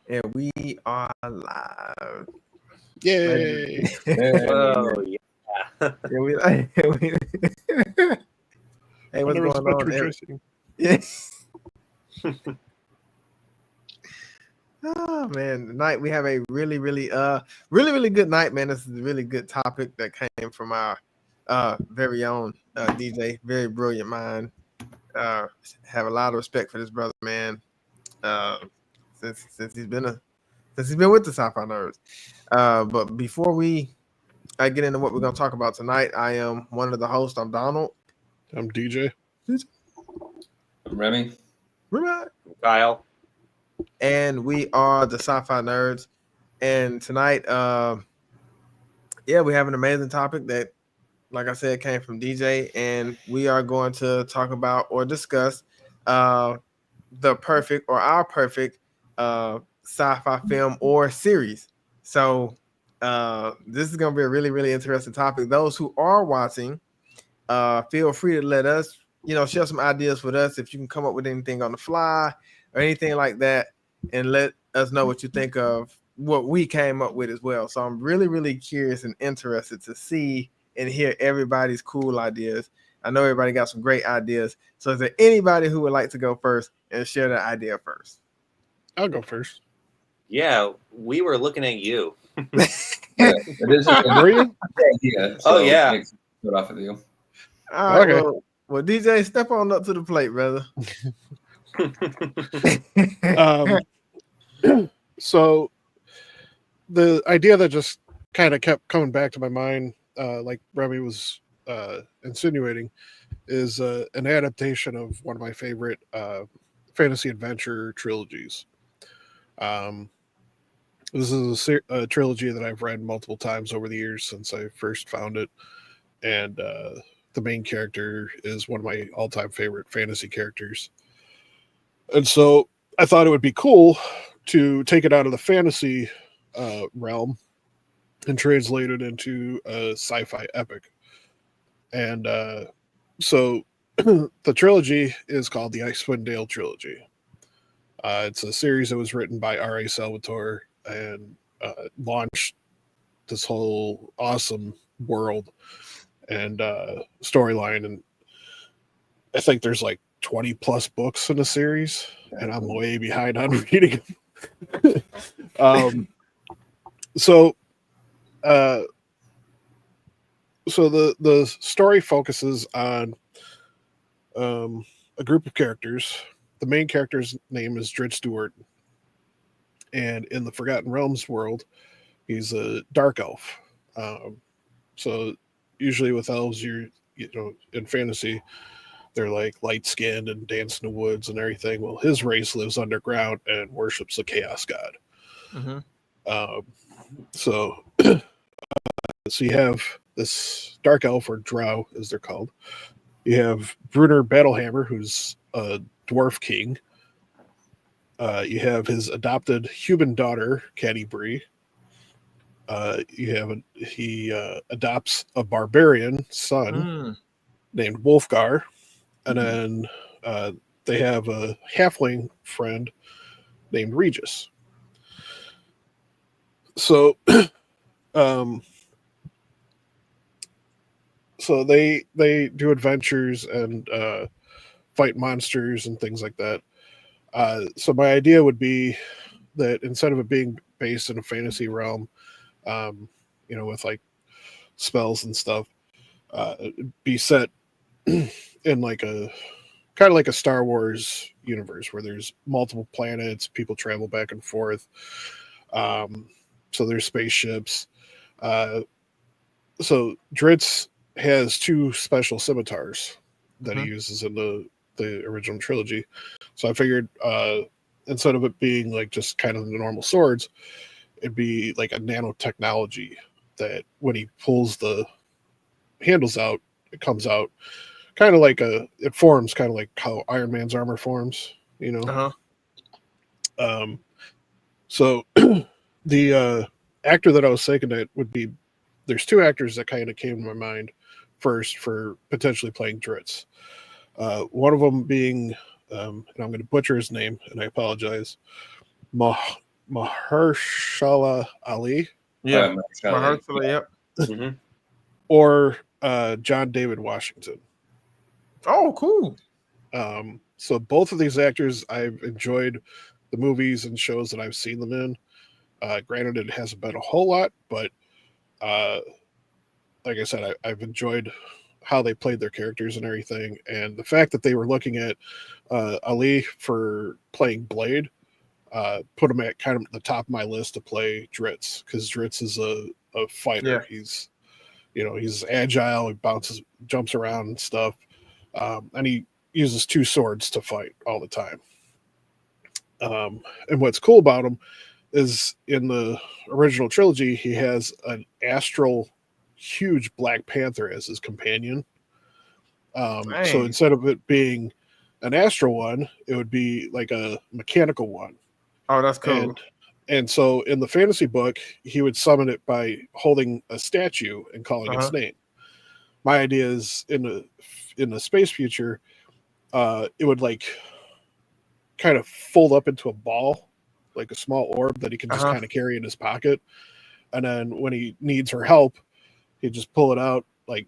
And we are live. Yay! Oh yeah. Yeah, we, hey, what's There was going much on? rejoicing. Yeah. Oh man, tonight we have a really good night, man. This is a really good topic that came from our very own DJ, very brilliant mind. Have a lot of respect for this brother, man. Uh, since he's been with the Sci-Fi Nerds. But before we get into what we're gonna talk about tonight, I am one of the hosts. I'm Donald. I'm DJ. I'm Remy. Right. Kyle. And we are the Sci-Fi Nerds. And tonight, we have an amazing topic that, like I said, came from DJ, and we are going to talk about or discuss the perfect or our perfect sci-fi film or series. So this is going to be a really interesting topic. Those who are watching, feel free to let us, share some ideas with us. If you can come up with anything on the fly or anything like that, and let us know what you think of what we came up with as well. So I'm really curious and interested to see and hear everybody's cool ideas. I know everybody got some great ideas. So is there anybody who would like to go first and share their idea first? I'll go first. Yeah, we were looking at you. Yeah, it is a Were you? idea. Oh, yeah. It makes it good off of you. All right, Okay. well, DJ, step on up to the plate, brother. So the idea that just kind of kept coming back to my mind, like Remy was insinuating, is an adaptation of one of my favorite fantasy adventure trilogies. This is a trilogy that I've read multiple times over the years since I first found it, and the main character is one of my all-time favorite fantasy characters. And so I thought it would be cool to take it out of the fantasy realm and translate it into a sci-fi epic. And so the trilogy is called the Icewind Dale trilogy. It's a series that was written by R.A. Salvatore and launched this whole awesome world and storyline. And I think there's like 20 plus books in the series, and I'm way behind on reading them. So the story focuses on a group of characters. The main character's name is Dred Stewart, and in the Forgotten Realms world, he's a dark elf. So usually with elves, in fantasy, they're like light skinned and dance in the woods and everything. Well, his race lives underground and worships the chaos god. Mm-hmm. So you have this dark elf, or drow as they're called. You have Brunner Battlehammer, who's a dwarf king. You have his adopted human daughter, Caddy Bree. He adopts a barbarian son named Wolfgar, and then they have a halfling friend named Regis. So, so they do adventures and fight monsters and things like that. So my idea would be that instead of it being based in a fantasy realm, with like spells and stuff, it'd be set in like a kind of like a Star Wars universe where there's multiple planets, people travel back and forth. So there's spaceships. So Dritz has two special scimitars that he uses in the original trilogy. So I figured instead of it being like just kind of the normal swords, it'd be like a nanotechnology that when he pulls the handles out, it comes out kind of like it forms kind of like how Iron Man's armor forms, So the actor that I was thinking that would be, there's two actors that kind of came to my mind first for potentially playing Dritz. One of them being, and I'm going to butcher his name, and I apologize, Mahershala Ali Yeah, Mahershala. Mahershala, yep. hmm or John David Washington. Oh, cool. So both of these actors, I've enjoyed the movies and shows that I've seen them in. Granted, it hasn't been a whole lot, but like I said, I've enjoyed how they played their characters and everything. And the fact that they were looking at Ali for playing Blade put him at kind of the top of my list to play Dritz, because Dritz is a fighter. Yeah. He's agile, he bounces, jumps around and stuff. And he uses two swords to fight all the time. And what's cool about him is in the original trilogy, he has an astral huge Black Panther as his companion. So Dang. instead of it being an astral one, it would be like a mechanical one. Oh, that's cool. And so in the fantasy book, he would summon it by holding a statue and calling its name. My idea is in the space future, it would like kind of fold up into a ball, like a small orb that he can just kind of carry in his pocket. And then when he needs her help, he'd just pull it out, like,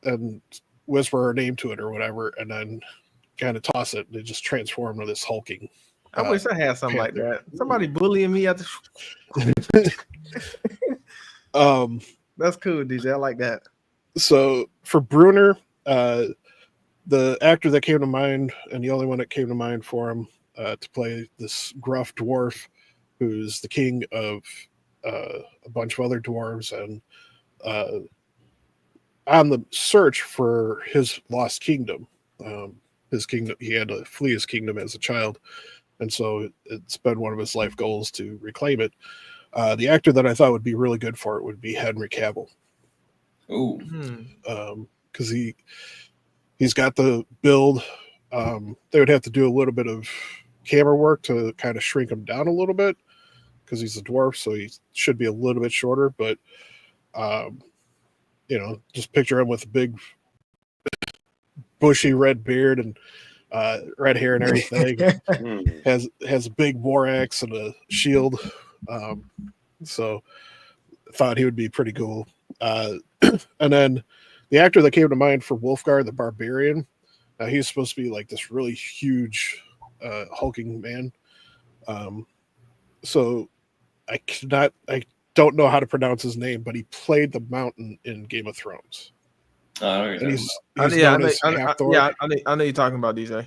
and whisper her name to it or whatever, and then kind of toss it, and it just transform into this hulking. I wish I had something like that. Somebody bullying me at the. That's cool, DJ. I like that. So for Bruner, the actor that came to mind, and the only one that came to mind for him to play this gruff dwarf, who's the king of a bunch of other dwarves, and on the search for his lost kingdom. His kingdom, he had to flee his kingdom as a child, and so it's been one of his life goals to reclaim it. The actor that I thought would be really good for it would be Henry Cavill. Ooh. Because he's got the build. They would have to do a little bit of camera work to kind of shrink him down a little bit, because he's a dwarf, so he should be a little bit shorter. But just picture him with a big, bushy red beard and red hair and everything. has a big war axe and a shield. So I thought he would be pretty cool. And then the actor that came to mind for Wolfgar the Barbarian, he's supposed to be like this really huge hulking man. So I don't know how to pronounce his name, but he played the Mountain in Game of Thrones. And he's I known as Half-Thor. know you're talking about, DJ.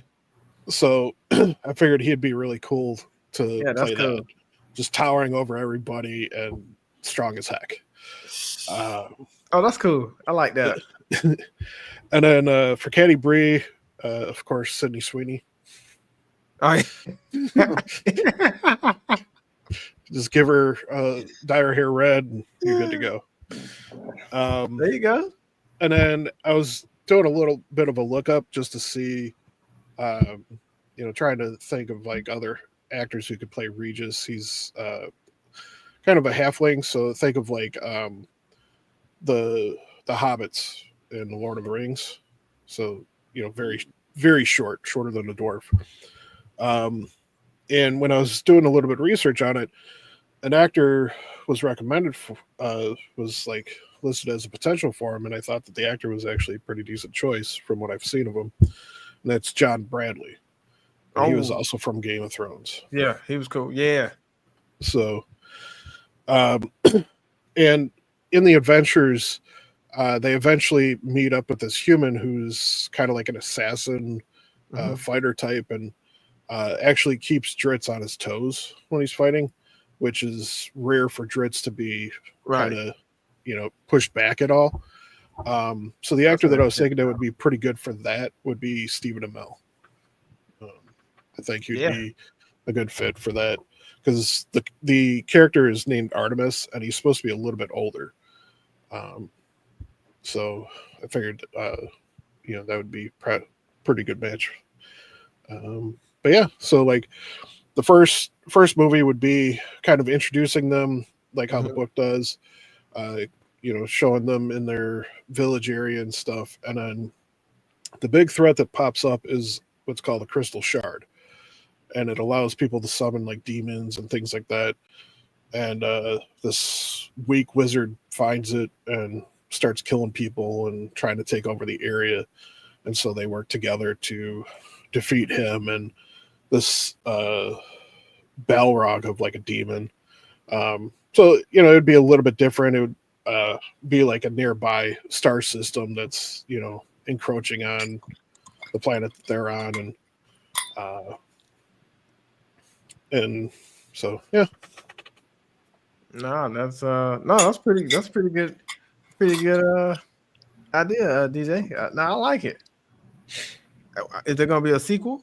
So I figured he'd be really cool to play cool. that. Just towering over everybody and strong as heck. Oh, that's cool. I like that. And then for Caddy Bree, of course, Sydney Sweeney. Oh, Just give her dye her hair red, and you're good to go. there you go. And then I was doing a little bit of a lookup just to see, trying to think of like other actors who could play Regis. He's kind of a halfling, so think of like the hobbits in the Lord of the Rings. So very, very shorter than a dwarf. And when I was doing a little bit of research on it, an actor was recommended for, was like listed as a potential for him, and I thought that the actor was actually a pretty decent choice from what I've seen of him. And that's John Bradley. And he was also from Game of Thrones. Yeah, he was cool. Yeah. So, and in the adventures, they eventually meet up with this human who's kind of like an assassin fighter type, and actually keeps Dritz on his toes when he's fighting, which is rare for Dritz to be kind of, pushed back at all. So the actor that I was thinking that would be pretty good for that would be Stephen Amell. I think he'd be a good fit for that, because the character is named Artemis, and he's supposed to be a little bit older. So I figured, that would be pretty good match. But yeah, so like the first movie would be kind of introducing them, like how the book does, showing them in their village area and stuff. And then the big threat that pops up is what's called the Crystal Shard. and it allows people to summon like demons and things like that. And this weak wizard finds it and starts killing people and trying to take over the area. And so they work together to defeat him and this Balrog of like a demon. So, it'd be a little bit different. It would be like a nearby star system that's, encroaching on the planet that they're on. And so, yeah. No, that's pretty good idea, DJ. No, I like it. Is there gonna be a sequel?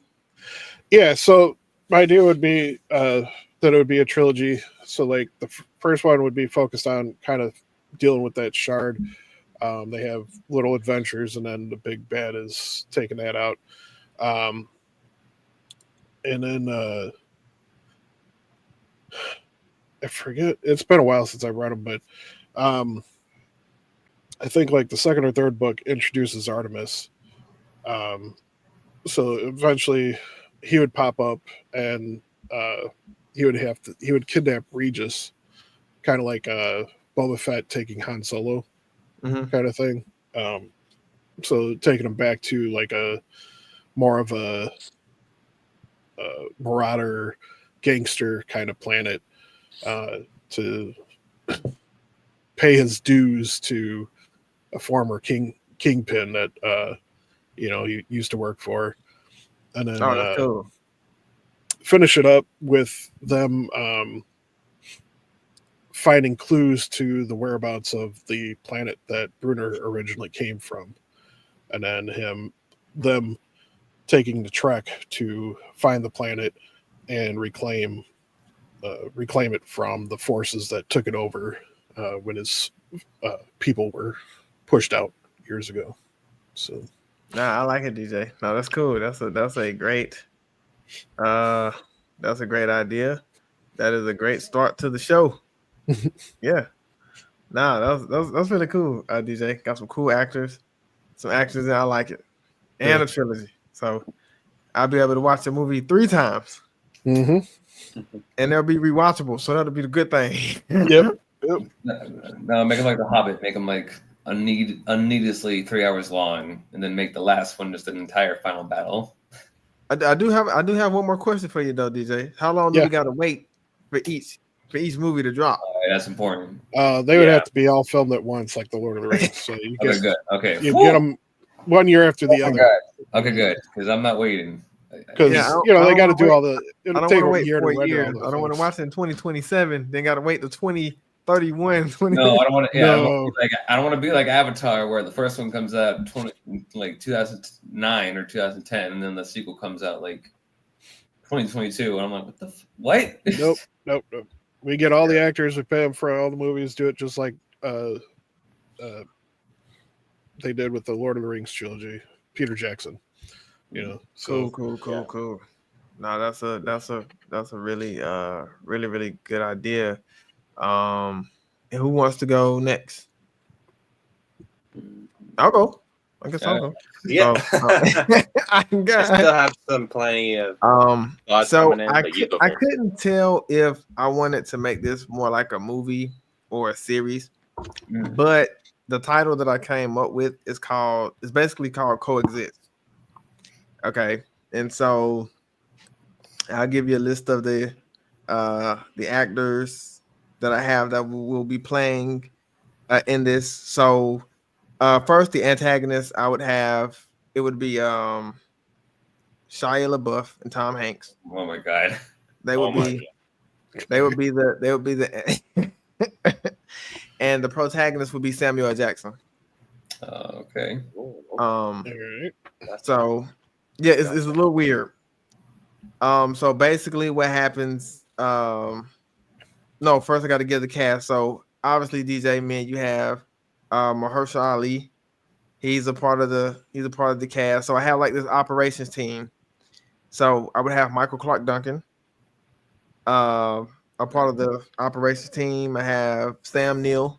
Yeah, so my idea would be that it would be a trilogy. So like the first one would be focused on kind of dealing with that shard. They have little adventures, and then the big bad is taking that out. And then I forget. It's been a while since I read them, but I think like the second or third book introduces Artemis. So eventually he would pop up and he would kidnap Regis, kind of like Boba Fett taking Han Solo kind of thing. So taking him back to like a more of a marauder gangster kind of planet to pay his dues to a former kingpin that he used to work for, and then Cool. Finish it up with them finding clues to the whereabouts of the planet that Bruner originally came from, and then them taking the trek to find the planet and reclaim it from the forces that took it over when his people were pushed out years ago. So, I like it, DJ. No, that's cool. That's a great idea. That is a great start to the show. Yeah. That's really cool, DJ. Got some cool actors, some actors that I like it, and a trilogy. So I'll be able to watch the movie 3 times. Mm-hmm. And they'll be rewatchable. So that'll be the good thing. Yep. No, make them like The Hobbit. Make them like unneedlessly 3 hours long, and then make the last one just an entire final battle. I do have one more question for you though, DJ. How long do we gotta wait for each movie to drop? That's important. They would have to be all filmed at once, like the Lord of the Rings. So you Okay, good. Okay, you get them 1 year after the other. God. Okay, good. Because I'm not waiting. Because they got to do all the. It'll take a year to render all the I don't want to watch it in 2027. Then got to wait to 2031. No, I don't want to. Yeah, I don't want to be like Avatar, where the first one comes out 2009 or 2010, and then the sequel comes out like 2022, and I'm like, what? Nope. We get all the actors. We pay them for all the movies. Do it just like they did with the Lord of the Rings trilogy. Peter Jackson. So cool. No, that's a really really good idea. And who wants to go next? I'll go. I guess I'll go. Yeah. I still have plenty of thoughts so coming in, I couldn't tell if I wanted to make this more like a movie or a series, but the title that I came up with is basically called Coexist. Okay, and so I'll give you a list of the actors that I have that will be playing in this. So first, the antagonist I would have, it would be Shia LaBeouf and Tom Hanks. Oh my God, they would be the and the protagonist would be Samuel L. Jackson. Okay. So. Yeah, it's a little weird. So basically what happens, first I got to give the cast. So obviously DJ, man, you have Mahershala Ali. He's a part of the cast. So I have like this operations team. So I would have Michael Clark Duncan, a part of the operations team. I have Sam Neill,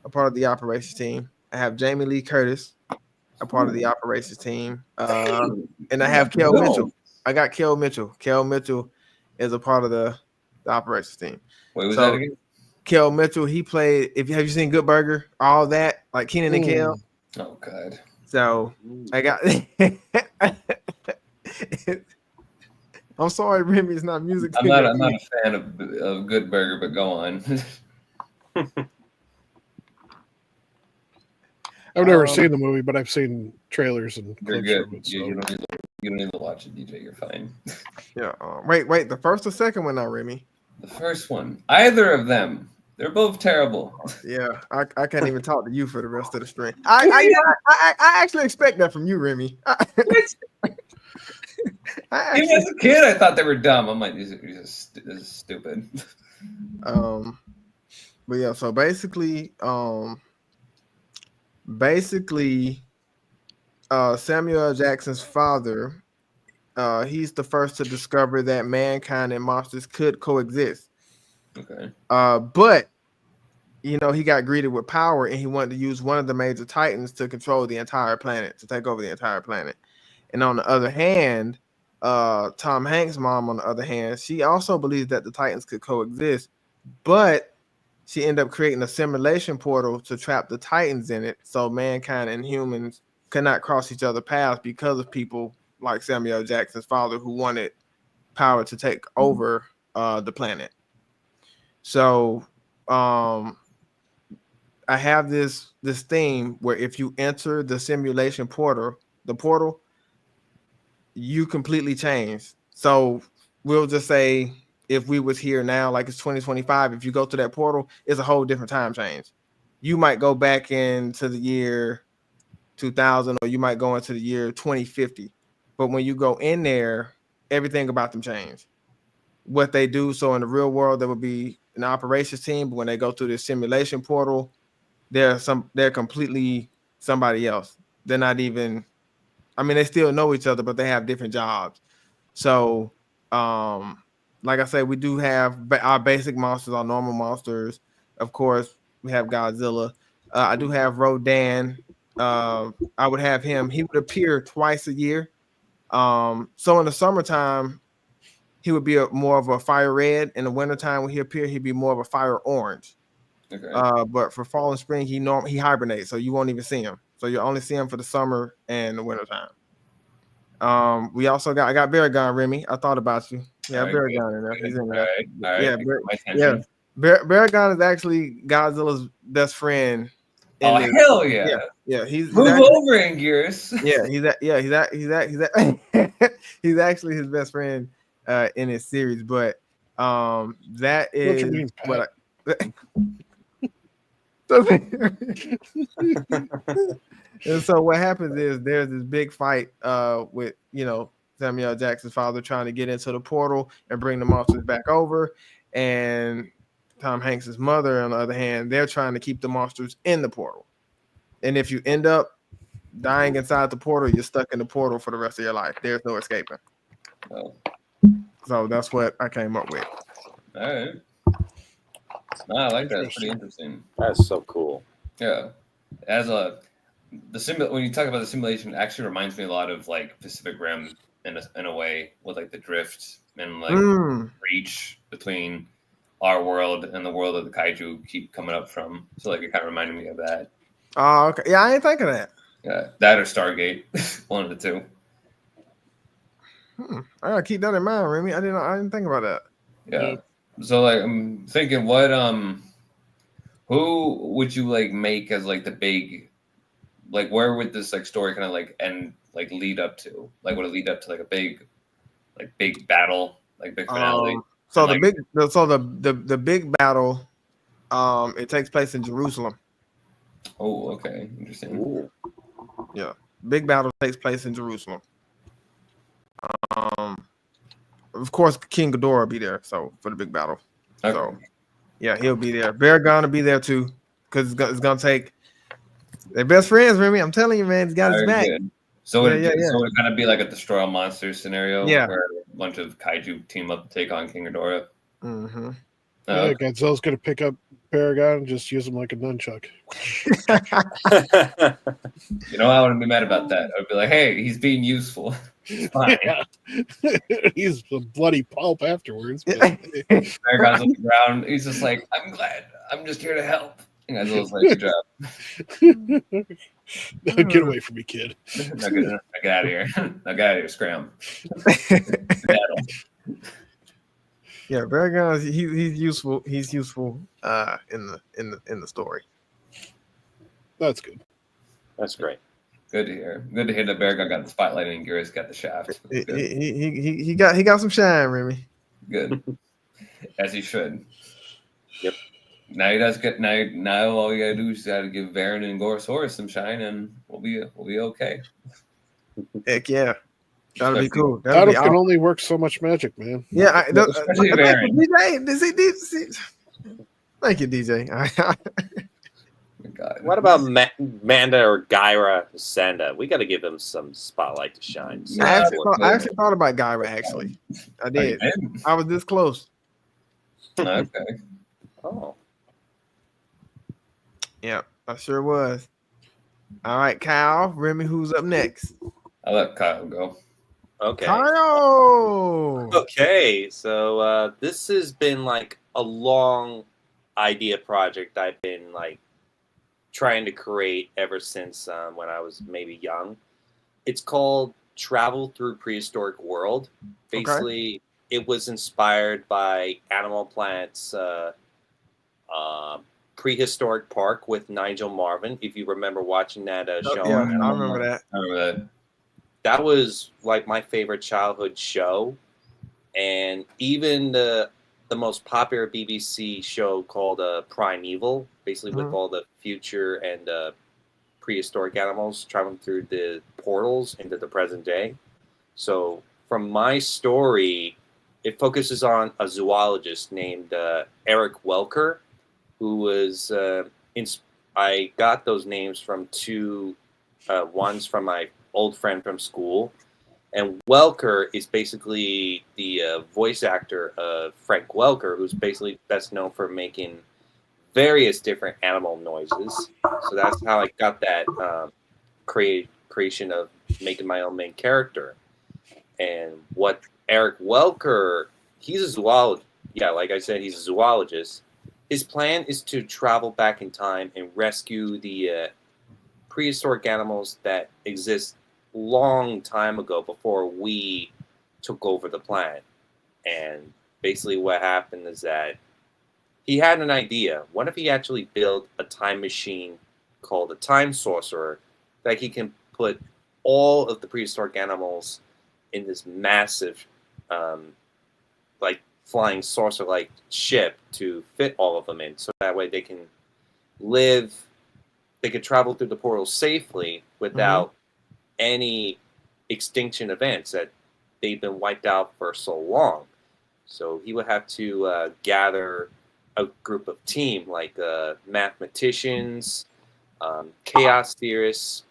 a part of the operations team. I have Jamie Lee Curtis, a part of the operations team, and I have Kel Mitchell. I got Kel Mitchell. Kel Mitchell is a part of the operations team. Wait, was that again? Kel Mitchell, he played. Have you seen Good Burger? All that, like Keenan and Kel. Oh God. So I got. I'm sorry, Remy. It's not music. I'm not a fan of Good Burger, but go on. I've never seen the movie, but I've seen trailers and You're clips good. from it. So. You don't need to watch it, DJ. You're fine. Yeah. Wait. The first or second one now, Remy? The first one. Either of them. They're both terrible. Yeah. I can't even talk to you for the rest of the stream. I actually expect that from you, Remy. Even as a kid, I thought they were dumb. I'm like, this is stupid. But yeah. So basically, Samuel L. Jackson's father, he's the first to discover that mankind and monsters could coexist. Okay. But he got greeted with power, and he wanted to use one of the major titans to control the entire planet, to take over the entire planet. And on the other hand, Tom Hanks' mom, on the other hand, she also believes that the titans could coexist, but she ended up creating a simulation portal to trap the titans in it, so mankind and humans could not cross each other's paths because of people like Samuel L. Jackson's father, who wanted power to take over the planet. So I have this theme where if you enter the simulation portal, you completely change. So we'll just say if we was here now, like it's 2025, if you go to that portal, it's a whole different time change. You might go back into the year 2000, or you might go into the year 2050. But when you go in there, everything about them change. What they do, so in the real world, there would be an operations team, but when they go through this simulation portal, they're completely somebody else. They're not even, they still know each other, but they have different jobs. So, like I said, we do have our basic monsters, our normal monsters. Of course, we have Godzilla. I do have Rodan. I would have him. He would appear twice a year. So in the summertime, he would be more of a fire red. In the wintertime, when he appear, he'd be more of a fire orange. Okay. But for fall and spring, he hibernates, so you won't even see him. So you only see him for the summer and the wintertime. We also I got Baragon, Remy. I thought about you. Yeah, Baragon in there. He's in there. All right. Yeah, Baragon is actually Godzilla's best friend. Hell yeah! Yeah. He's move over, Anguirus. He's actually his best friend in his series, but that is what and so what happens is there's this big fight with Samuel L. Jackson's father trying to get into the portal and bring the monsters back over, and Tom Hanks's mother, on the other hand, they're trying to keep the monsters in the portal. And if you end up dying inside the portal, you're stuck in the portal for the rest of your life. There's no escaping. Oh. So that's what I came up with. All right. No, I like that. It's pretty interesting. That's so cool. Yeah. When you talk about the simulation, it actually reminds me a lot of like Pacific Rim in a way, with like the drift and like reach between our world and the world that the kaiju keep coming up from. So like it kind of reminded me of that. Oh, okay. Yeah, I didn't think of that. Yeah, that or Stargate, one of the two. I gotta keep that in mind, Remy. I didn't think about that. Yeah. So like I'm thinking, who would you like make as like the big, like where would this like story kind of like end, like lead up to? Like would it lead up to like a big battle, like big finale? So the big battle, it takes place in Jerusalem. Oh, okay, interesting. Ooh. Yeah, big battle takes place in Jerusalem. Of course, King Ghidorah will be there. So for the big battle, Okay. So yeah, he'll be there. Baragon will be there too, because it's gonna take. They're best friends, Remy. I'm telling you, man. He's got his back. Good. So it would kind of be like a Destroy All Monsters scenario, where a bunch of kaiju team up to take on King Ghidorah. Mm-hmm. Yeah, Godzilla's gonna pick up Baragon and just use him like a nunchuck. I wouldn't be mad about that. I would be like, hey, he's being useful. Fine. Yeah. He's a bloody pulp afterwards. But Bear Grylls on the ground. He's just like, I'm glad. I'm just here to help. And Godzilla's like, good job. No, get away from me, kid. Now get out of here. Now get out of here, scram. Yeah, Bear Grylls, he's useful. He's useful in the story. That's good. That's great. Good to hear. Good to hear that Bear got the spotlight and Gears got the shaft. He got some shine, Remy. Good. As he should. Yep. Now he does get now all you gotta do is gotta give Baron and Gorosaurus some shine and we'll be okay. Heck yeah. That'll be cool. Adam can only work so much magic, man. Yeah, Especially Baron. DJ, thank you, DJ. God. What about Manda or Gyra Sanda? We got to give them some spotlight to shine. I actually thought about Gyra, actually. I did. I was this close. Okay. Oh. Yeah, I sure was. All right, Kyle, Remy, who's up next? I'll let Kyle go. Okay. Kyle! Okay, so this has been like a long idea project I've been like trying to create ever since when I was maybe young. It's called Travel Through Prehistoric World. Basically, it was inspired by Animal Planet's Prehistoric Park with Nigel Marven. If you remember watching that show. Yeah, I remember that. I remember that. That was like my favorite childhood show. And even the most popular BBC show called Primeval, basically with all the future and prehistoric animals traveling through the portals into the present day. So from my story, it focuses on a zoologist named Eric Welker, who was I got those names from two, one's from my old friend from school, and Welker is basically the voice actor of Frank Welker, who's basically best known for making various different animal noises. So that's how I got that creation of making my own main character. And what Eric Welker, he's a zoologist. Yeah, like I said, he's a zoologist. His plan is to travel back in time and rescue the prehistoric animals that exist long time ago before we took over the planet. And basically what happened is that he had an idea. What if he actually built a time machine called a time sorcerer that he can put all of the prehistoric animals in this massive like flying saucer-like ship to fit all of them in, so that way they can travel through the portal safely without any extinction events that they've been wiped out for so long. So he would have to gather a group of team like mathematicians, chaos theorists,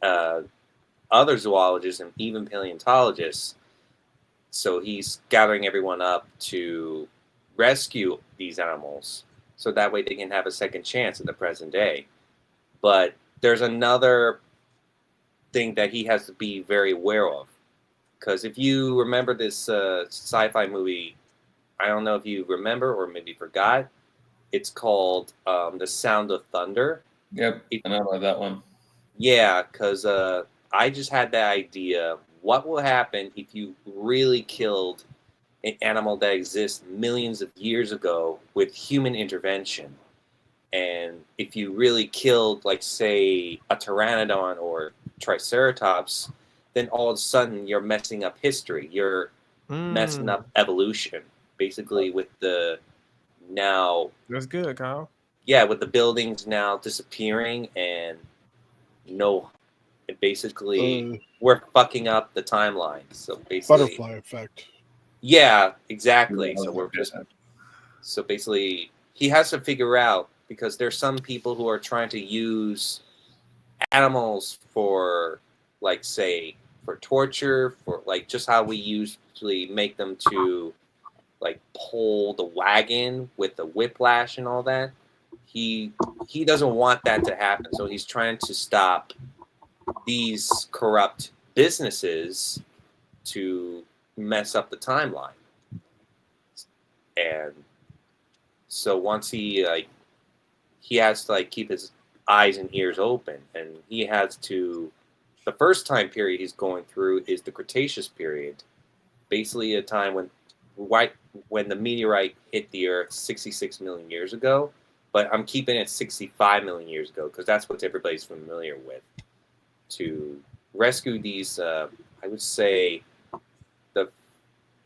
other zoologists, and even paleontologists. So he's gathering everyone up to rescue these animals so that way they can have a second chance in the present day. But there's another thing that he has to be very aware of. Because if you remember this sci-fi movie, I don't know if you remember or maybe forgot, it's called The Sound of Thunder. Yep, I know about that one. Yeah, because I just had that idea. What will happen if you really killed an animal that exists millions of years ago with human intervention? And if you really killed, like, say, a pteranodon or triceratops, then all of a sudden you're messing up history. You're messing up evolution, basically, with the now... That's good, Kyle. Yeah, with the buildings now disappearing and basically we're fucking up the timeline. So basically... Butterfly effect. Yeah, exactly. Yeah, So basically he has to figure out, because there's some people who are trying to use animals for, like, say, for torture, for like just how we usually make them to like pull the wagon with the whiplash and all that. He doesn't want that to happen, so he's trying to stop these corrupt businesses to mess up the timeline. And so once he has to like keep his eyes and ears open, and he has to. The first time period he's going through is the Cretaceous period, basically a time when the meteorite hit the Earth 66 million years ago. But I'm keeping it 65 million years ago because that's what everybody's familiar with. To rescue these, I would say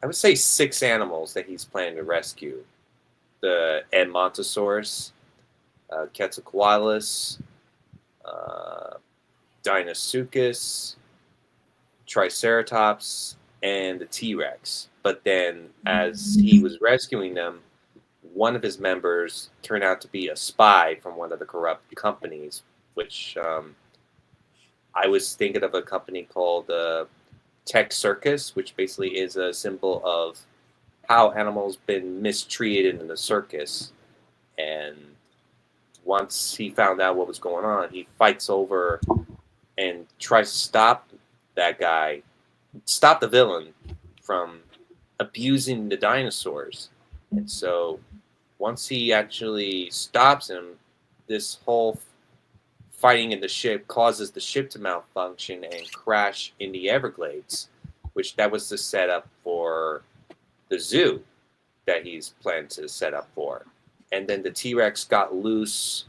6 animals that he's planning to rescue: the Edmontosaurus, Quetzalcoatlus, Deinosuchus, Triceratops, and the T-Rex. But then, as he was rescuing them, one of his members turned out to be a spy from one of the corrupt companies, which I was thinking of a company called Tech Circus, which basically is a symbol of how animals been mistreated in the circus. And once he found out what was going on, he fights over and tries to stop the villain from abusing the dinosaurs. And so once he actually stops him, this whole fighting in the ship causes the ship to malfunction and crash in the Everglades, which that was the setup for the zoo that he's planned to set up for. And then the T-Rex got loose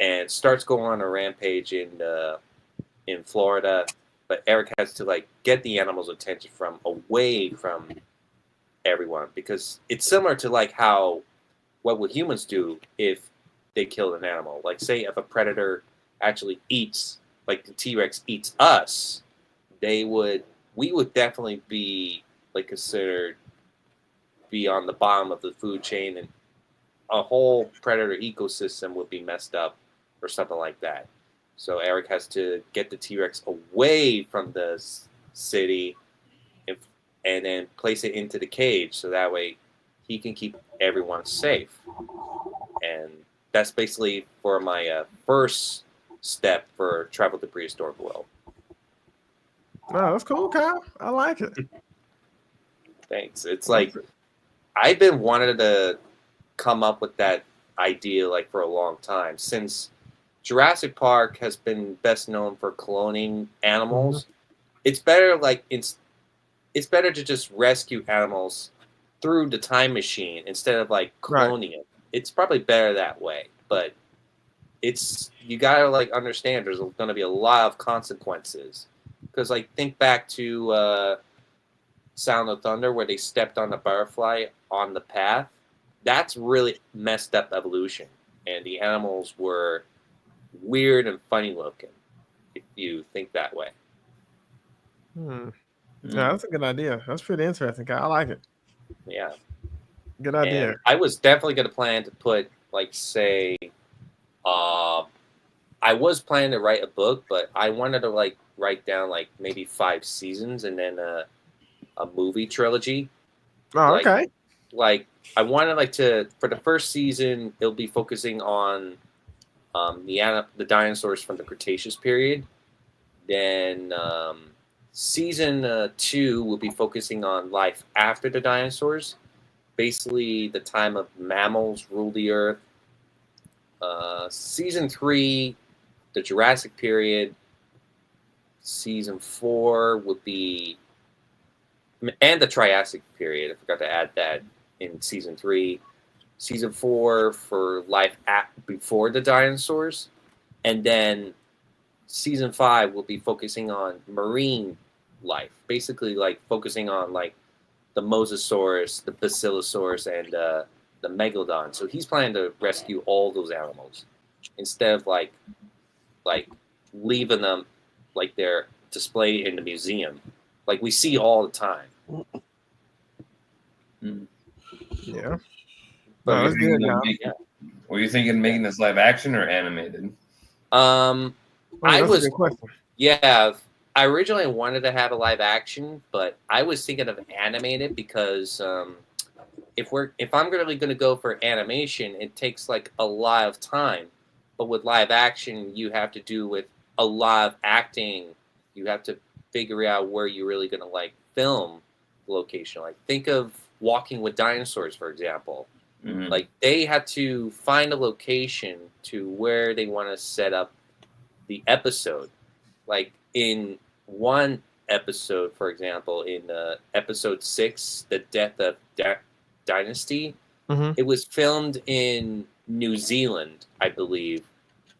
and starts going on a rampage in Florida, but Eric has to like get the animals' attention from away from everyone, because it's similar to like what would humans do if they killed an animal. Like say if a predator actually eats, like the T-Rex eats us, we would definitely be like considered be on the bottom of the food chain, and a whole predator ecosystem would be messed up or something like that. So Eric has to get the T-Rex away from the city and then place it into the cage so that way he can keep everyone safe. And that's basically for my first step for travel to prehistoric world. Oh, that's cool, Kyle. I like it. Thanks. It's like I've been wanting to come up with that idea like for a long time, since Jurassic Park has been best known for cloning animals. It's better it's better to just rescue animals through the time machine instead of like cloning it. It's probably better that way, but you gotta like understand there's going to be a lot of consequences, because like think back to Sound of Thunder where they stepped on the butterfly on the path. That's really messed up evolution, and the animals were weird and funny looking if you think that way. Yeah, that's a good idea. That's pretty interesting. I like it. Yeah, good idea. And I was definitely going to plan to put like say I was planning to write a book, but I wanted to like write down like maybe 5 seasons and then a movie trilogy. Oh, okay. Like I wanted like to, for the first season it'll be focusing on the dinosaurs from the Cretaceous period. Then season 2 will be focusing on life after the dinosaurs, basically the time of mammals ruled the earth. Season 3, the Jurassic period. Season 4 would be, and the Triassic period. I forgot to add that in season 3. Season 4 for life before the dinosaurs, and then season 5 will be focusing on marine life, basically like focusing on like the Mosasaurus, the Basilosaurus, and the Megalodon. So he's planning to rescue all those animals instead of like leaving them like they're displayed in the museum, like we see all the time. Yeah. But were you thinking making this live action or animated? I originally wanted to have a live action, but I was thinking of animated because if I'm really going to go for animation, it takes like a lot of time. But with live action, you have to do with a lot of acting. You have to figure out where you're really going to like film location. Like think of Walking with Dinosaurs, for example. Mhm. Like they had to find a location to where they want to set up the episode. Like in one episode, for example, in episode 6, The Death of Dynasty, it was filmed in New Zealand, I believe,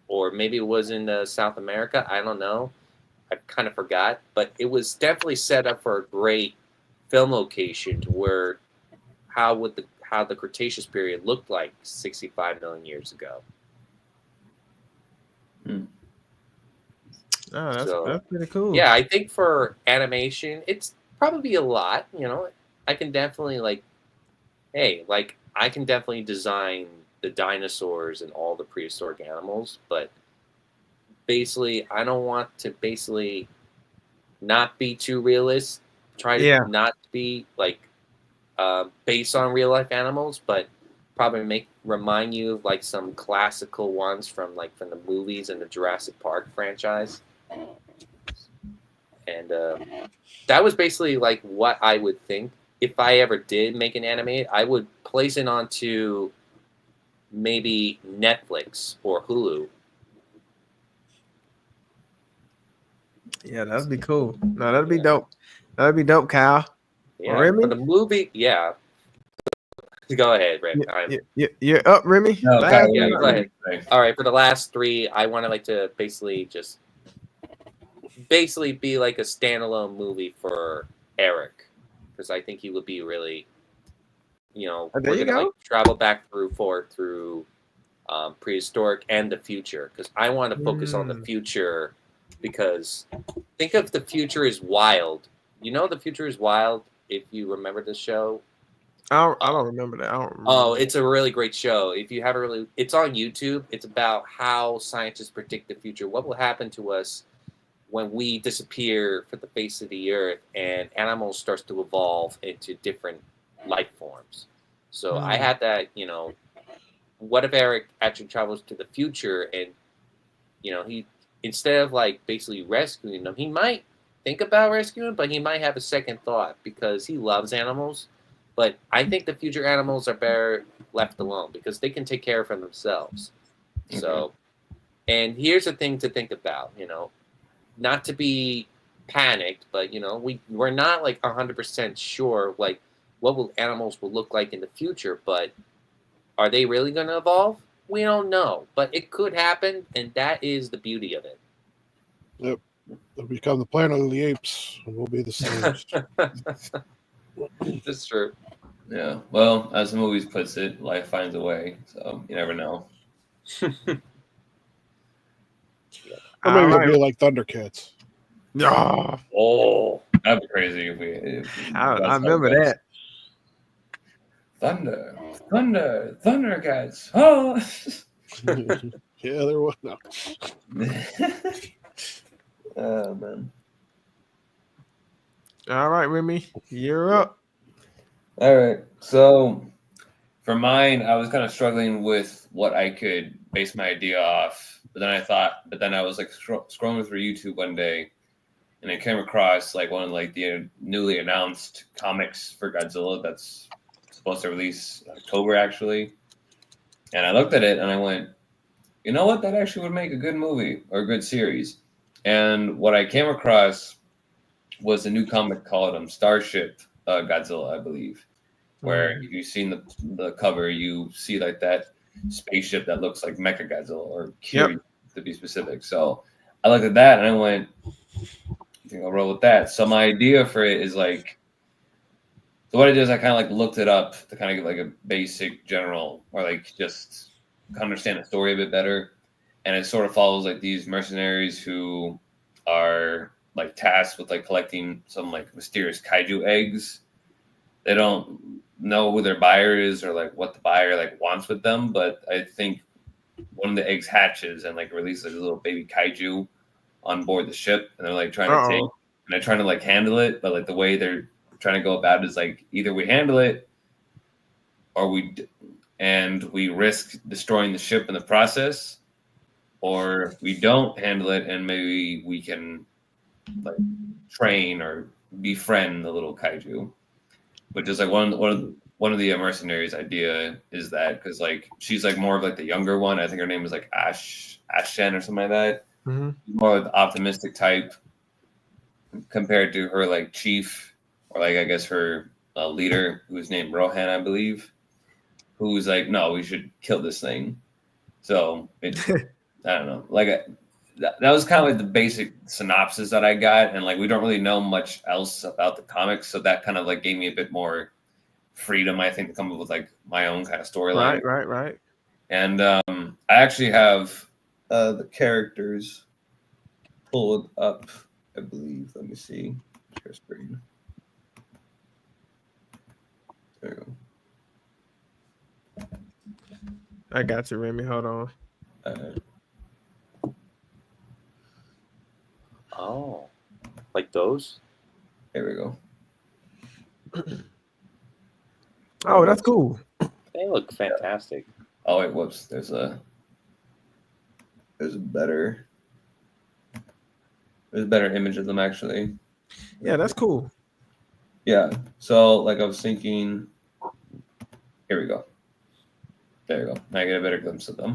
or maybe it was in South America. I don't know. I kind of forgot, but it was definitely set up for a great film location to where how the Cretaceous period looked like 65 million years ago. Oh, that's pretty cool. Yeah, I think for animation, it's probably a lot. I can definitely I can definitely design the dinosaurs and all the prehistoric animals, but basically, I don't want to not be too realist. Try to not be based on real life animals, but probably remind you of some classical ones from the movies and the Jurassic Park franchise. And that was basically what I would think if I ever did make an animated. I would place it onto maybe Netflix or Hulu. Yeah, that'd be cool. No, that'd be dope. That'd be dope, Kyle. Yeah, Remy? for the movie, yeah. Go ahead, Remy. You're up, Remy. No, Kyle, Yeah, go ahead. All right, for the last 3, I want to basically be like a standalone movie for Eric, because I think he would be really, we're gonna travel back through prehistoric and the future, because I want to focus on the future, because think of The Future is Wild. The Future is Wild, if you remember the show. I don't remember that. I don't remember. Oh, it's a really great show. If you haven't it's on YouTube. It's about how scientists predict the future. What will happen to us when we disappear from the face of the earth and animals starts to evolve into different life forms. So I had that, what if Eric actually travels to the future and, he, instead of basically rescuing them, he might think about rescuing them, but he might have a second thought because he loves animals. But I think the future animals are better left alone because they can take care of themselves. Okay. So, and here's the thing to think about, not to be panicked, but we're not 100% sure what animals will look like in the future. But are they really going to evolve? We don't know, but it could happen, and that is the beauty of it. Yep, they'll become the Planet of the Apes, and we'll be the same. That's true. Yeah. Well, as the movies puts it, life finds a way. So you never know. Or maybe it'll be like Thundercats. Oh, that'd be crazy if we. I remember that. Thundercats. Oh. Yeah, there was no. Oh man. All right, Remy, you're up. All right. So for mine, I was kind of struggling with what I could base my idea off. But then I was scrolling through YouTube one day, and I came across one of the newly announced comics for Godzilla that's supposed to release in October actually. And I looked at it and I went, you know what? That actually would make a good movie or a good series. And what I came across was a new comic called Starship Godzilla, I believe, where if you've seen the cover, you see that spaceship that looks like Mecha Godzilla or Kiri, to be specific. So I looked at that and I went, I think I'll roll with that. So my idea for it is so what I did is I kind of looked it up to kind of get a basic general or just understand the story a bit better. And it sort of follows these mercenaries who are tasked with collecting some mysterious kaiju eggs. They don't know who their buyer is or what the buyer wants with them, but I think one of the eggs hatches and releases a little baby kaiju on board the ship, and they're trying to handle it, but the way they're trying to go about it is either we handle it or we risk destroying the ship in the process, or we don't handle it and maybe we can train or befriend the little kaiju, which is like one of the mercenaries' idea is that because like she's like more of like the younger one. I think her name is like Ashen or something like that. Mm-hmm. More like the optimistic type compared to her like chief or like I guess her leader who's named Rohan, I believe, who's like, no, we should kill this thing. So I don't know, like that was kind of like the basic synopsis that I got, and like we don't really know much else about the comics, so that kind of like gave me a bit more freedom, I think, to come up with like my own kind of storyline. Right. And I actually have the characters pulled up, I believe. Let me see. Share screen. There you go. I got you, Remy. Hold on. Oh, like those? There we go. Oh, that's cool. They look fantastic. Oh wait, whoops. There's a better image of them actually. Yeah, that's cool. Yeah. So like I was thinking, here we go. There you go. Now I get a better glimpse of them.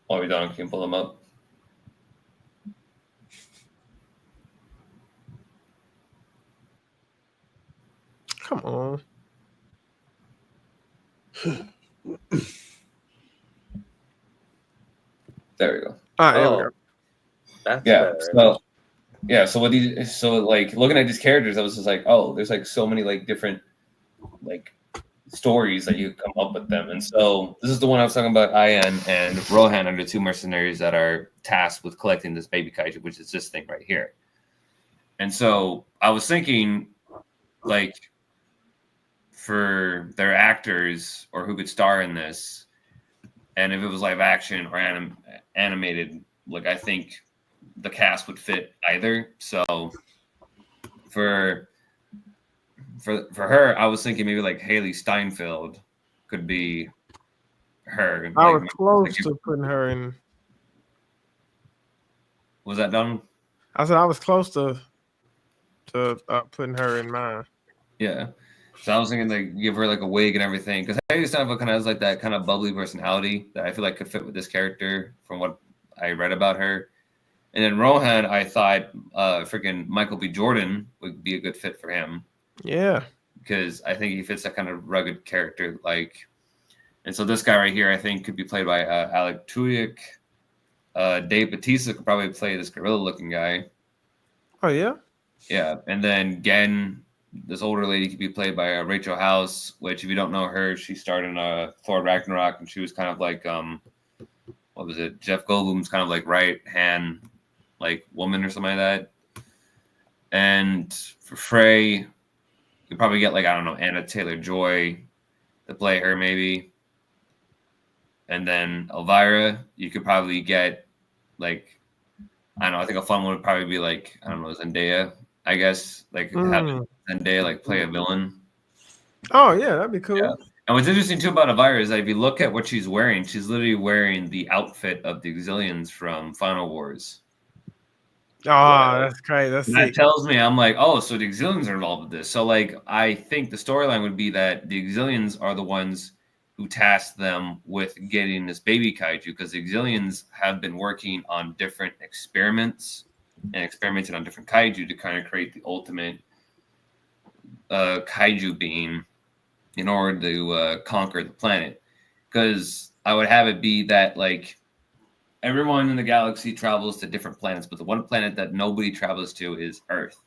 While we're done, can you pull them up? Come on. There we go. All right, there we go. That's Yeah. better. So yeah. So what these? So like looking at these characters, I was just like, oh, there's like so many like different like stories that you come up with them. And so this is the one I was talking about. Ayan and Rohan are the two mercenaries that are tasked with collecting this baby kaiju, which is this thing right here. And so I was thinking, like, for their actors or who could star in this, and if it was live action or animated, like I think the cast would fit either. So for her, I was thinking maybe like Haley Steinfeld could be her. I like, was close to putting her in. Was that done? I said I was close to putting her in mine. Yeah. So I was thinking like give her like a wig and everything because Haley Steinfeld kind of has like that kind of bubbly personality that I feel like could fit with this character from what I read about her. And then Rohan, I thought freaking Michael B. Jordan would be a good fit for him. Yeah. Because I think he fits that kind of rugged character. Like, and so this guy right here, I think, could be played by Alec Tuyek. Dave Bautista could probably play this gorilla-looking guy. Oh yeah. Yeah, and then Gen, this older lady, could be played by Rachel House. Which, if you don't know her, she starred in Thor Ragnarok, and she was kind of like what was it? Jeff Goldblum's kind of like right hand, like woman or something like that. And for Frey, you probably get like, I don't know, Anna Taylor-Joy to play her maybe. And then Elvira, you could probably get like, I don't know, I think a fun one would probably be like, I don't know, Zendaya, I guess. Like have Zendaya like play a villain. Oh yeah, that'd be cool. Yeah. And what's interesting too about Elvira is that if you look at what she's wearing, she's literally wearing the outfit of the Exilians from Final Wars. Oh, that's crazy. That's that tells me, I'm like, oh, so the Exilians are involved with this. So, like, I think the storyline would be that the Exilians are the ones who tasked them with getting this baby kaiju because the Exilians have been working on different experiments and experimented on different kaiju to kind of create the ultimate kaiju being in order to conquer the planet. Because I would have it be that, like, everyone in the galaxy travels to different planets, but the one planet that nobody travels to is Earth.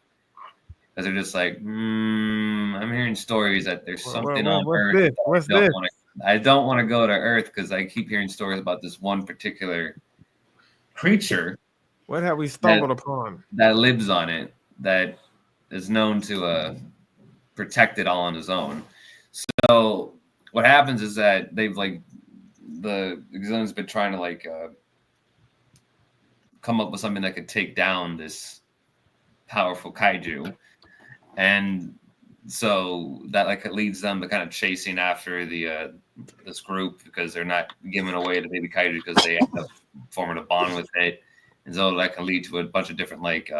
Because they're just like, I'm hearing stories that there's something on Earth. I don't want to go to Earth because I keep hearing stories about this one particular creature. What have we stumbled upon? That lives on it, that is known to protect it all on his own. So what happens is that they've like, the Exilians been trying to like come up with something that could take down this powerful kaiju, and so that like it leads them to kind of chasing after the this group because they're not giving away the baby kaiju because they end up forming a bond with it. And so that can lead to a bunch of different like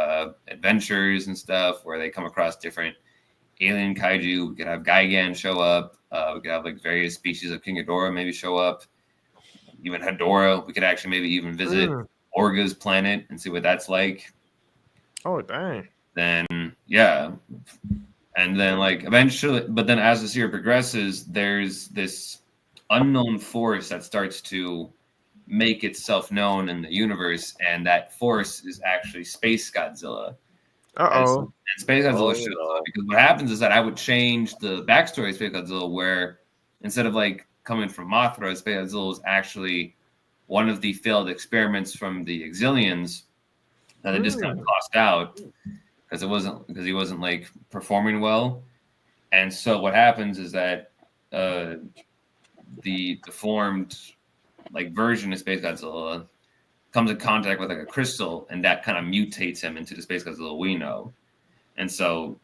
adventures and stuff where they come across different alien kaiju. We could have Gigan show up. We could have like various species of King Ghidorah maybe show up. Even Hedorah. We could actually maybe even visit Orga's planet and see what that's like. Oh, dang. Then, yeah. And then like eventually, but then as the series progresses, there's this unknown force that starts to make itself known in the universe, and that force is actually Space Godzilla. Uh-oh. And Space Godzilla shows up because what happens is that I would change the backstory of Space Godzilla, where instead of like coming from Mothra, Space Godzilla was actually one of the failed experiments from the Exilians that they just got tossed out because he wasn't like performing well. And so what happens is that the deformed like version of Space Godzilla comes in contact with like a crystal, and that kind of mutates him into the Space Godzilla we know. And so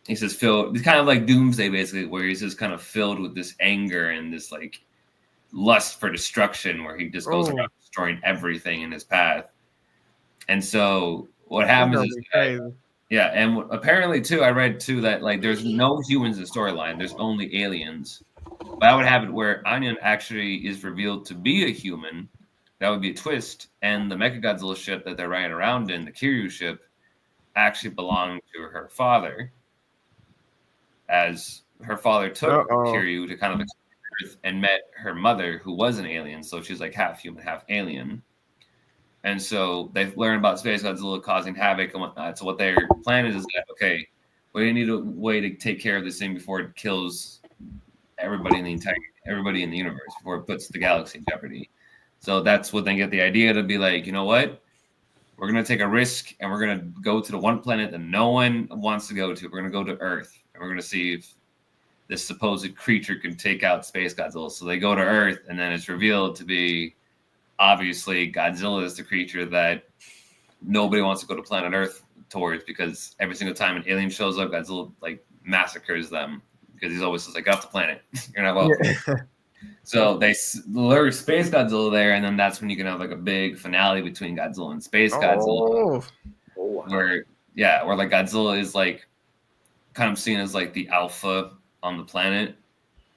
he says it's kind of like Doomsday basically, where he's just kind of filled with this anger and this like lust for destruction, where he just goes around destroying everything in his path. And so what happens is and apparently too, I read too that like there's no humans in the storyline, there's only aliens. But I would have it where Onion actually is revealed to be a human. That would be a twist. And the Mechagodzilla ship that they're riding around in, the Kiryu ship, actually belonged to her father. As her father took Kiryu to kind of explore Earth and met her mother, who was an alien. So she's like half human, half alien. And so they've learned about Space Godzilla causing havoc and whatnot. So what their plan is that, okay, we need a way to take care of this thing before it kills everybody in the universe, before it puts the galaxy in jeopardy. So that's what they get the idea to be like, you know what? We're going to take a risk and we're going to go to the one planet that no one wants to go to. We're going to go to Earth and we're going to see if this supposed creature can take out Space Godzilla. So they go to Earth, and then it's revealed to be obviously Godzilla is the creature that nobody wants to go to planet Earth towards, because every single time an alien shows up, Godzilla like massacres them because he's always just like, get off the planet. You're not welcome. Yeah. So they lure Space Godzilla there, and then that's when you can have like a big finale between Godzilla and Space Godzilla. Where like Godzilla is like kind of seen as like the alpha on the planet,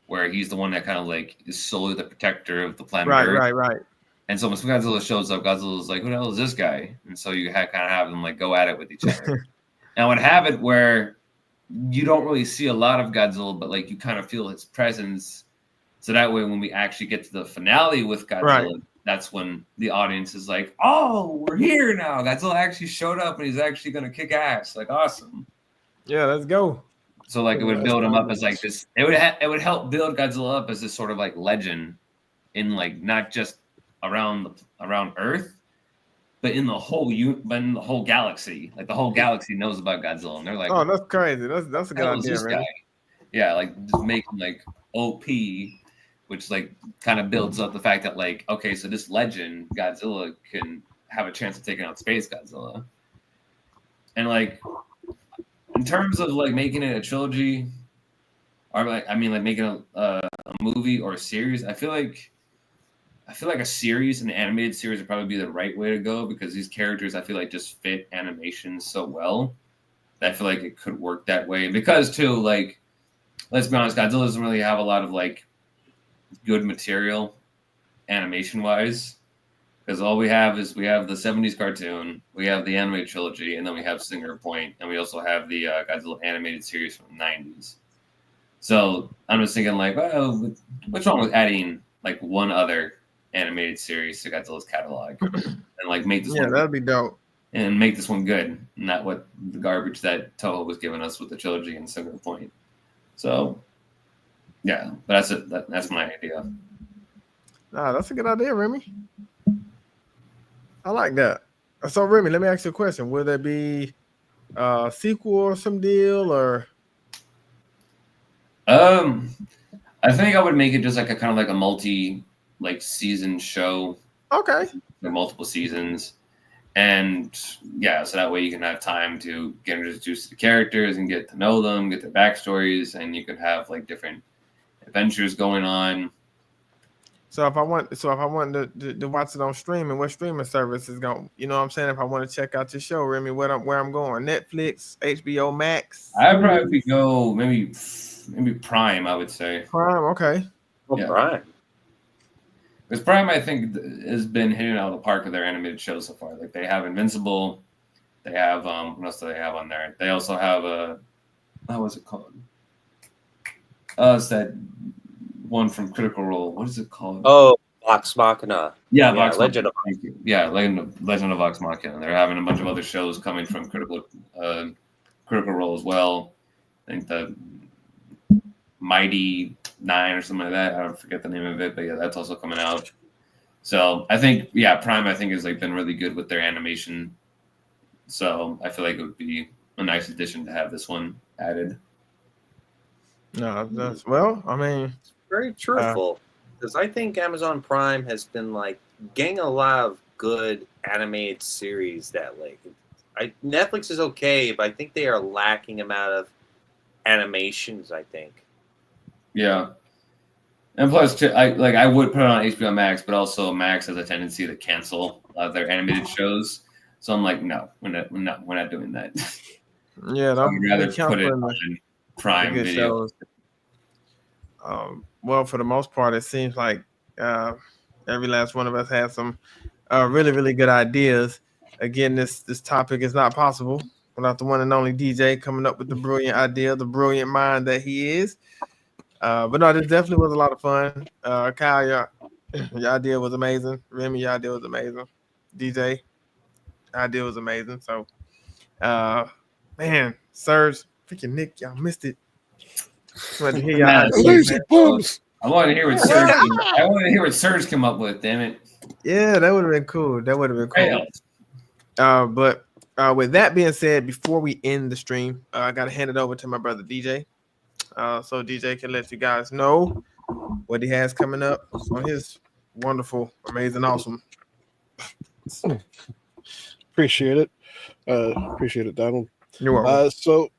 where he's the one that kind of like is solely the protector of the planet Earth. Right. And so when Godzilla shows up, Godzilla's like, who the hell is this guy? And so you kind of have them like go at it with each other. And I would have it where you don't really see a lot of Godzilla, but like you kind of feel his presence. So that way, when we actually get to the finale with Godzilla, that's when the audience is like, oh, we're here now. Godzilla actually showed up and he's actually going to kick ass. Like, awesome. Yeah, let's go. So like it would build him up as like this. It would help build Godzilla up as this sort of like legend in like not just around Earth, but in the whole galaxy. Like the whole galaxy knows about Godzilla, and they're like, "Oh, that's crazy. That's a good idea, right?" Yeah, like just make him like OP, which like kind of builds up the fact that like, okay, so this legend Godzilla can have a chance of taking out Space Godzilla, and like in terms of like making it a trilogy, or like making a movie or a series, I feel like a series, an animated series, would probably be the right way to go, because these characters, I feel like, just fit animation so well that I feel like it could work that way. Because too, like, let's be honest, Godzilla doesn't really have a lot of like good material animation wise, because all we have is the 70s cartoon, we have the animated trilogy, and then we have Singer Point, and we also have the Godzilla animated series from the 90s. So I'm just thinking like, well, what's wrong with adding like one other animated series to Godzilla's catalog and like make this one that'd be dope, and make this one good, not what the garbage that Toho was giving us with the trilogy and Single Point. So yeah, but that's it. That's my idea. Nah, that's a good idea, Remy. I like that. So Remy, let me ask you a question. Will there be a sequel or some deal, or I think I would make it just like a kind of like a multi like season show. Okay. Multiple seasons. And yeah, so that way you can have time to get introduced to the characters and get to know them, get their backstories, and you can have like different adventures going on. So if I want to watch it on streaming, what streaming service is going? You know what I'm saying? If I want to check out your show, Remy, where I'm going? Netflix, HBO Max. I probably go maybe Prime. I would say Prime. Okay. Well, yeah. Prime. Because Prime, I think, has been hitting out of the park with their animated shows so far. Like they have Invincible, they have what else do they have on there? They also have what was it called? It's that one from Critical Role. What is it called? Oh, Vox Machina. Yeah, Vox Legend Machina. Legend of Vox Machina. They're having a bunch of other shows coming from Critical Role as well. I think the Mighty 9 or something like that. I don't forget the name of it, but yeah, that's also coming out. So I think, Prime has like been really good with their animation. So I feel like it would be a nice addition to have this one added. No, that's I mean, it's very truthful because I think Amazon Prime has been like getting a lot of good animated series that Netflix is okay, but I think they are lacking amount of animations. I think. Yeah, and plus, too, I would put it on HBO Max, but also Max has a tendency to cancel their animated shows. So I'm like, no, we're not doing that. Yeah, I'd rather put it on Prime Video. Well, for the most part, it seems like every last one of us has some really, really good ideas. Again, this topic is not possible without the one and only DJ coming up with the brilliant idea, the brilliant mind that he is. But no, this definitely was a lot of fun. Kyle, your idea was amazing. Remy, your idea was amazing. DJ, your idea was amazing. So, man, Serge, freaking Nick, y'all missed it. I wanted to hear I want to hear what Serge. I want to hear what Serge came up with. Damn it! Yeah, that would have been cool. But with that being said, before we end the stream, I got to hand it over to my brother DJ. So DJ can let you guys know what he has coming up on his wonderful, amazing, awesome. Appreciate it. Appreciate it, Donald. You're welcome. So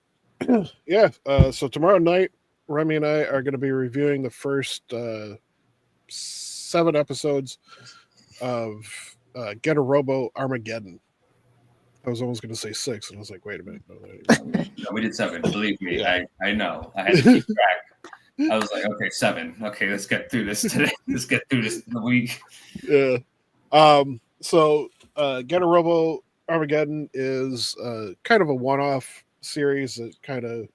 tomorrow night, Remy and I are going to be reviewing the first 7 episodes of Get a Robo Armageddon. I was almost going to say 6, and I was like, wait a minute. No, we did 7. Believe me, yeah. I know. I had to keep track. I was like, okay, 7. Okay, let's get through this today. Let's get through this in the week. Yeah. So Get a Robo Armageddon is kind of a one-off series that kind of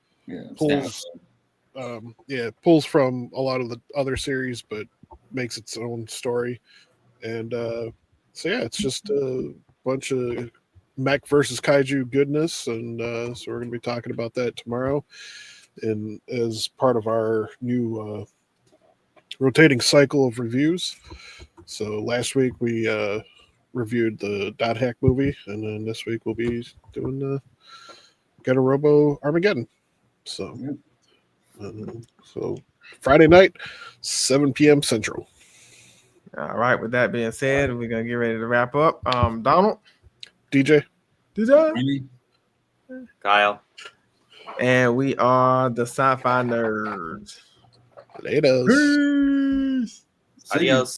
pulls from a lot of the other series, but makes its own story. And it's just a bunch of mech versus kaiju goodness, and so we're going to be talking about that tomorrow, and as part of our new rotating cycle of reviews. So last week we reviewed the Dot Hack movie, and then this week we'll be doing the Get a Robo Armageddon. So Friday night, 7 p.m. Central. All right. With that being said, we're gonna get ready to wrap up. Donald, DJ, Kyle, and we are the Sci-Fi Nerds. Later. Adios.